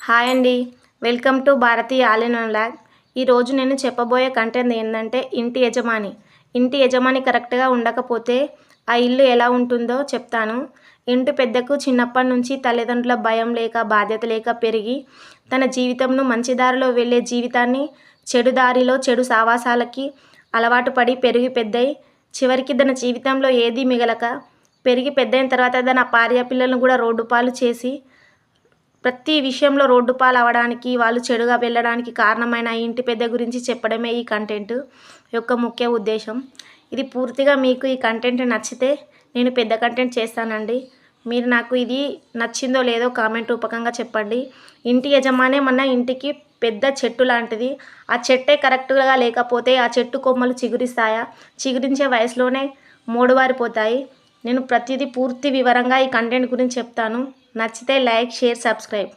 Hi అండి. Welcome to Bharati all in one lab. ఈరోజు నేను చెప్పబోయే కంటెంట్ ఏంటంటే ఇంటి యజమాని కరెక్ట్గా ఉండకపోతే ఆ ఇల్లు ఎలా ఉంటుందో చెప్తాను. ఇంటి పెద్దకు చిన్నప్పటి నుంచి తల్లిదండ్రుల భయం లేక బాధ్యత లేక పెరిగి తన జీవితంను మంచి దారిలో వెళ్ళే జీవితాన్ని చెడు దారిలో చెడు సావాసాలకి అలవాటు పడి పెరిగి పెద్దయి చివరికి తన జీవితంలో ఏదీ మిగలక పెరిగి పెద్దయిన తర్వాత తన భార్య పిల్లలను కూడా రోడ్డు పాలు చేసి ప్రతి విషయంలో రోడ్డు పాలు అవ్వడానికి వాళ్ళు చెడుగా వెళ్ళడానికి కారణమైన ఇంటి పెద్ద గురించి చెప్పడమే ఈ కంటెంట్ యొక్క ముఖ్య ఉద్దేశం. ఇది పూర్తిగా మీకు ఈ కంటెంట్ నచ్చితే నేను పెద్ద కంటెంట్ చేస్తానండి. మీరు నాకు ఇది నచ్చిందో లేదో కామెంట్ రూపకంగా చెప్పండి. ఇంటి యజమానే మన ఇంటికి పెద్ద చెట్టు లాంటిది. ఆ చెట్టే కరెక్ట్గా లేకపోతే ఆ చెట్టు కొమ్మలు చిగురిస్తాయా? చిగురించే వయసులోనే మోడువారిపోతాయి. నేను ప్రతిదీ పూర్తి వివరంగా ఈ కంటెంట్ గురించి చెప్తాను. నచ్చితే లైక్, షేర్, సబ్స్క్రైబ్.